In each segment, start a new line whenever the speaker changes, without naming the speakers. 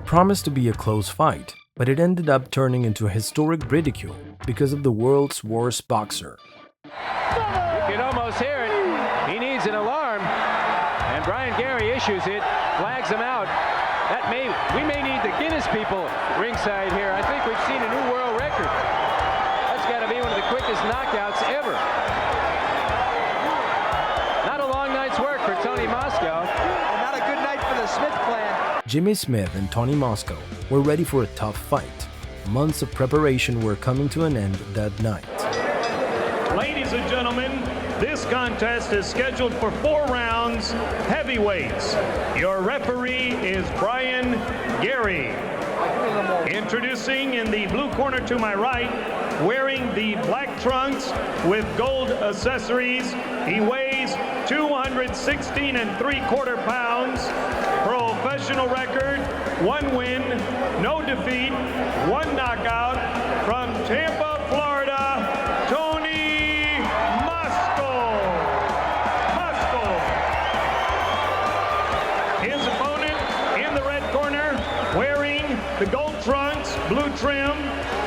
promised to be a close fight, but it ended up turning into a historic ridicule because of the world's worst boxer.
You can almost hear it. He needs an alarm, and Brian Gary issues it, flags him out. We may need the Guinness people ringside here. I think we've seen a new world record. That's got to be one of the quickest knockouts ever. Not a long night's work for Tony Moscow.
And not a good night for the Smith clan.
Jimmy Smith and Tony Moscow were ready for a tough fight. Months of preparation were coming to an end that night.
Ladies and gentlemen, this contest is scheduled for 4 rounds, heavyweights. Your referee is Brian Gary. Introducing in the blue corner to my right, wearing the black trunks with gold accessories, he weighs 216 3/4 pounds. Professional record, 1 win, no defeat, 1 knockout. From Tampa, Florida, Tony Moscow. His opponent in the red corner, wearing the gold trunks, blue trim,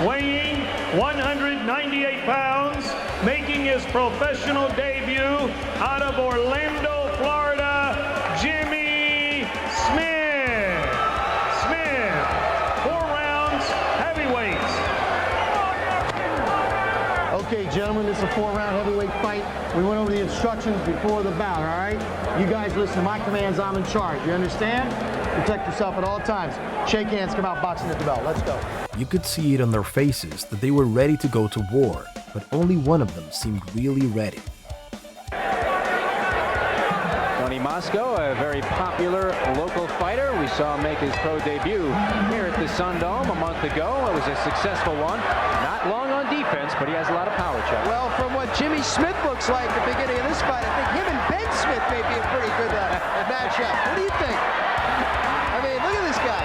weighing 198 pounds, making his professional debut out of Orlando, Florida, Jimmy Smith. 4 rounds, heavyweights.
Okay, gentlemen, this is a 4-round heavyweight fight. We went over the instructions before the bout, all right? You guys listen to my commands, I'm in charge. You understand? Protect yourself at all times. Shake hands, come out boxing at the bell. Let's go.
You could see it on their faces that they were ready to go to war, but only one of them seemed really ready.
Tony Moscow, a very popular local fighter. We saw him make his pro debut here at the Sun Dome a month ago. It was a successful one. Not long on defense, but he has a lot of power, Chuck.
Well, from what Jimmy Smith looks like at the beginning of this fight, I think him and Ben Smith may be a pretty good matchup. What do you think? I mean, look at this guy.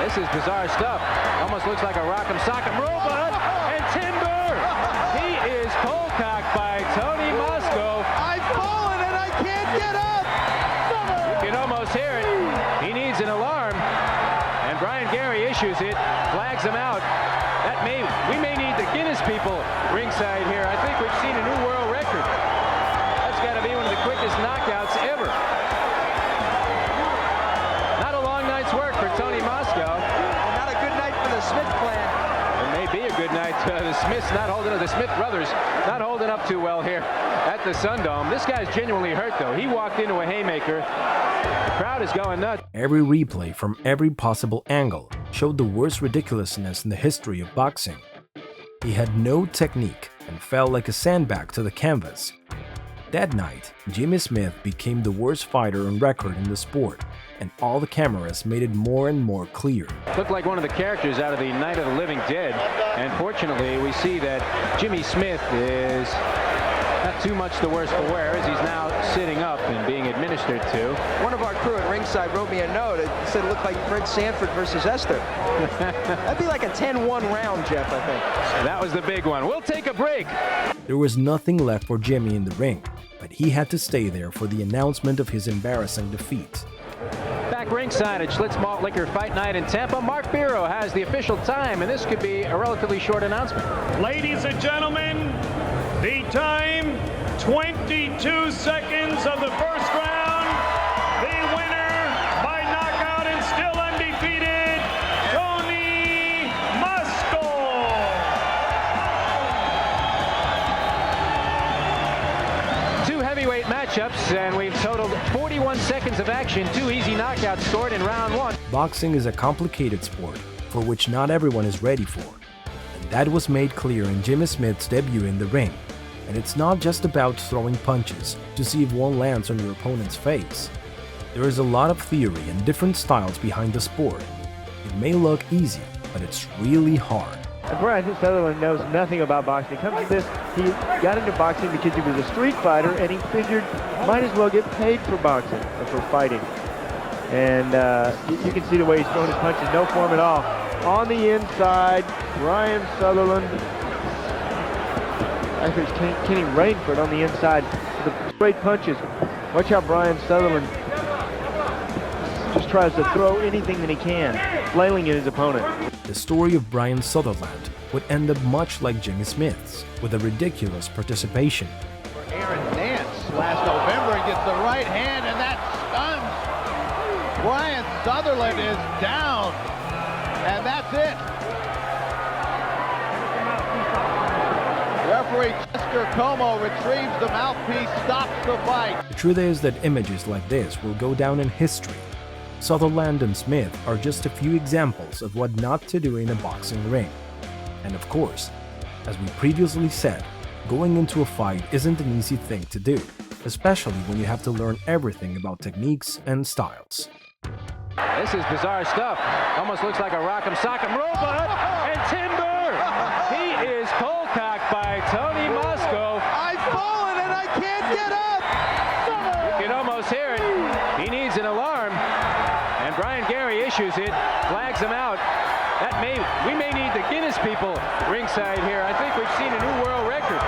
This is bizarre stuff. Almost looks like a Rock'em Sock'em Robot. And Timber! He is cold-cocked by Tony Moscow.
I've fallen and I can't get up!
You can almost hear it. He needs an alarm. And Brian Gary issues it, flags him out. We may need the Guinness people ringside here. I think we've seen a new world record. That's got to be one of the quickest knockouts ever. Not a long night's work for Tony Moscow.
And not a good night for the Smith clan.
It may be a good night. The Smith brothers not holding up too well here at the Sun Dome. This guy's genuinely hurt, though. He walked into a haymaker. The crowd is going nuts.
Every replay from every possible angle showed the worst ridiculousness in the history of boxing. He had no technique and fell like a sandbag to the canvas. That night, Jimmy Smith became the worst fighter on record in the sport, and all the cameras made it more and more clear.
Looked like one of the characters out of the Night of the Living Dead, and fortunately we see that Jimmy Smith is not too much the worse for wear as he's now sitting up and being administered to.
One of our crew at ringside wrote me a note. It said it looked like Fred Sanford versus Esther. That'd be like a 10-1 round, Jeff, I think.
That was the big one. We'll take a break.
There was nothing left for Jimmy in the ring, but he had to stay there for the announcement of his embarrassing defeat.
Back ringside at Schlitz Malt Liquor Fight Night in Tampa, Mark Biro has the official time, and this could be a relatively short announcement.
Ladies and gentlemen, the time, 22 seconds of the first round. The winner by knockout and still undefeated, Tony Moscow.
Two heavyweight matchups, and we've totaled 41 seconds of action. 2 easy knockouts scored in round 1.
Boxing is a complicated sport for which not everyone is ready for, and that was made clear in Jimmy Smith's debut in the ring. And it's not just about throwing punches to see if one lands on your opponent's face. There is a lot of theory and different styles behind the sport. It may look easy, but it's really hard.
Brian Sutherland knows nothing about boxing. He comes to this, he got into boxing because he was a street fighter, and he figured might as well get paid for boxing or for fighting. And you can see the way he's throwing his punches, no form at all. On the inside, Brian Sutherland. Actually, it's Kenny Rainford on the inside. The straight punches. Watch how Brian Sutherland just tries to throw anything that he can, flailing at his opponent.
The story of Brian Sutherland would end up much like Jimmy Smith's, with a ridiculous participation.
Aaron Nance last November and gets the right hand, and that stuns. Brian Sutherland is down, and that's it. Referee Chester Como retrieves the mouthpiece, stops the fight.
The truth is that images like this will go down in history. Sutherland and Smith are just a few examples of what not to do in a boxing ring. And of course, as we previously said, going into a fight isn't an easy thing to do, especially when you have to learn everything about techniques and styles.
This is bizarre stuff. Almost looks like a rock'em sock'em robot. And Timber! He is cold-cocked by Tony Moscow.
I've fallen and I can't get up.
You can almost hear it. He needs an alarm. And Brian Gary issues it, flags him out. We may need the Guinness people ringside here. I think we've seen a new world record.